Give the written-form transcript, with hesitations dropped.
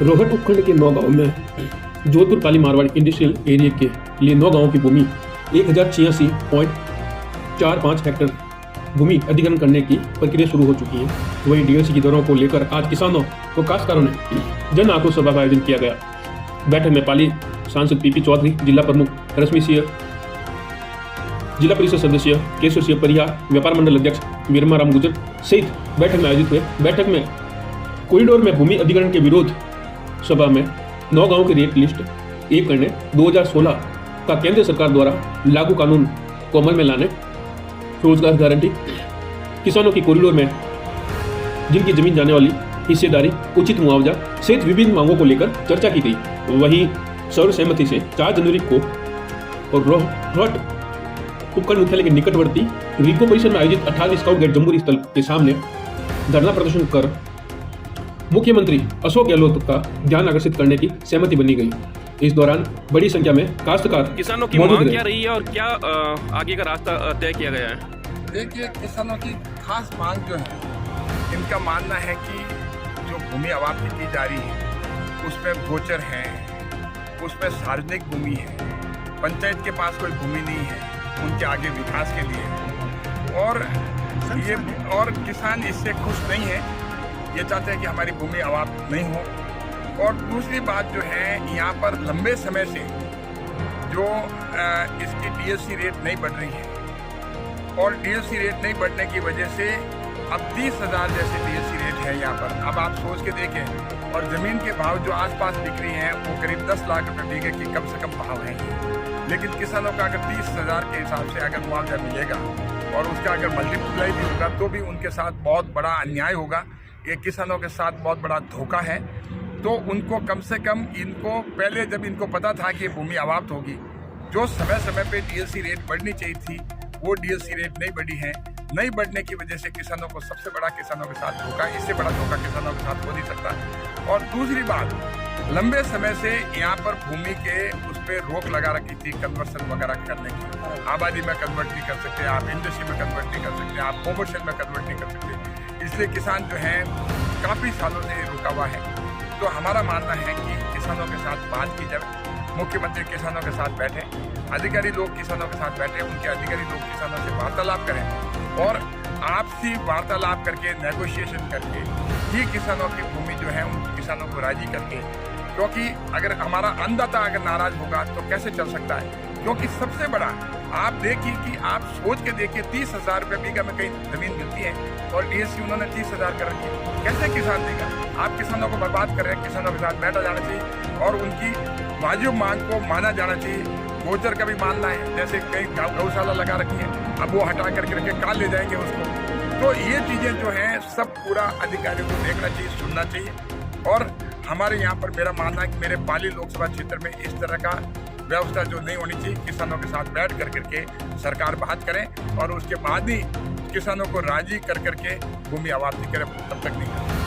रोहट उपखंड के 9 गांव में जोधपुर पाली मारवाड़ इंडस्ट्रियल एरिया के लिए 9 गांवों की भूमि 1086.45 हेक्टेयर भूमि अधिग्रहण करने की प्रक्रिया शुरू हो चुकी है। वहीं डीएलसी की दरों को लेकर आज किसानों व काश्तकारों ने जन आक्रोश सभा का आयोजन किया गया। बैठक में पाली सांसद पीपी चौधरी, जिला प्रमुख रश्मि सिंह, जिला परिषद सदस्य केशव सिंह परिहार, व्यापार मंडल अध्यक्ष वीरमा राम गुजर सहित बैठक में आयोजित हुए। बैठक में कॉरिडोर में भूमि अधिग्रहण के विरोध सभा में 9 गांवों की रेट लिस्ट एक करने, 2016 का केंद्र सरकार द्वारा लागू कानून को अमल में लाने, रोजगार गारंटी, किसानों की कॉरिडोर में जिनकी जमीन जाने वाली हिस्सेदारी, उचित मुआवजा सहित विभिन्न मांगों को लेकर चर्चा की गई। वहीं सर्वसहमति से 4 जनवरी को और रोहट उपखंड मुख्यालय के निकटवर्ती रिको परिसर में आयोजित 18वीं स्काउट गाइड जम्बूरी स्थल के सामने धरना प्रदर्शन कर मुख्यमंत्री अशोक गहलोत का ध्यान आकर्षित करने की सहमति बनी गई। इस दौरान बड़ी संख्या में काश्तकार किसानों की मांग क्या रही है और क्या आगे का रास्ता तय किया गया है? देखिए, किसानों की खास मांग जो है, इनका मानना है कि जो भूमि अवाप्ति की जा रही है उसमें गोचर है, उसमें सार्वजनिक भूमि है, पंचायत के पास कोई भूमि नहीं है उनके आगे विकास के लिए, और किसान इससे खुश नहीं है। ये चाहते हैं कि हमारी भूमि अवाप्त नहीं हो। और दूसरी बात जो है, यहाँ पर लंबे समय से जो इसकी डीएलसी रेट नहीं बढ़ रही है, और डीएलसी रेट नहीं बढ़ने की वजह से अब 30,000 जैसे डीएलसी रेट है यहाँ पर। अब आप सोच के देखें, और ज़मीन के भाव जो आसपास बिक रही हैं वो करीब 10 लाख रुपए बीघे की कम से कम भाव है। लेकिन किसानों का अगर 30,000 के हिसाब से अगर मुआवजा मिलेगा और उसका अगर मल्टीप्लाई भी होगा तो भी उनके साथ बहुत बड़ा अन्याय होगा। ये किसानों के साथ बहुत बड़ा धोखा है। तो उनको कम से कम, इनको पहले जब इनको पता था कि भूमि अवाप्त होगी, जो समय समय पे डीएलसी रेट बढ़नी चाहिए थी वो डीएलसी रेट नहीं बढ़ी है। नहीं बढ़ने की वजह से किसानों को सबसे बड़ा किसानों के साथ धोखा, इससे बड़ा धोखा किसानों के साथ हो नहीं सकता। और दूसरी बात, लंबे समय से यहाँ पर भूमि के उस पर रोक लगा रखी थी कन्वर्सन वगैरह करने की। आबादी में कन्वर्ट नहीं कर सकते आप, इंडस्ट्री में कन्वर्ट नहीं कर सकते आप, कॉमर्शियल में कन्वर्ट नहीं कर सकते। इसलिए किसान जो है काफ़ी सालों से रुका हुआ है। तो हमारा मानना है कि किसानों के साथ बात की जाए, मुख्यमंत्री किसानों के साथ बैठे, अधिकारी लोग किसानों के साथ बैठे, उनके अधिकारी लोग किसानों से वार्तालाप करें और आपसी वार्तालाप करके, नेगोशिएशन करके ही किसानों की भूमि जो है उन किसानों को राजी करके, क्योंकि अगर हमारा अन्नदाता अगर नाराज होगा तो कैसे चल सकता है? क्योंकि सबसे बड़ा आप देखिए कि आप सोच के देखिए, 30,000 रुपये बीघा में कहीं जमीन मिलती है और डीएलसी उन्होंने 30,000 कर रखी है। कैसे किसान देगा? आप किसानों को बर्बाद कर रहे हैं। किसानों के साथ बैठा जाना चाहिए और उनकी वाजिब मांग को माना जाना चाहिए। गोचर का भी मानना है, जैसे कई गौशाला लगा रखी है, अब वो हटा करके कहाँ ले जाएंगे उसको? तो ये चीज़ें जो हैं सब पूरा अधिकारियों को देखना चाहिए, सुनना चाहिए। और हमारे यहाँ पर मेरा मानना है कि मेरे पाली लोकसभा क्षेत्र में इस तरह का व्यवस्था जो नहीं होनी चाहिए। किसानों के साथ बैठ करके सरकार बात करें और उसके बाद ही किसानों को राजी करके भूमि अवाप्ति करें, तब तक नहीं करें।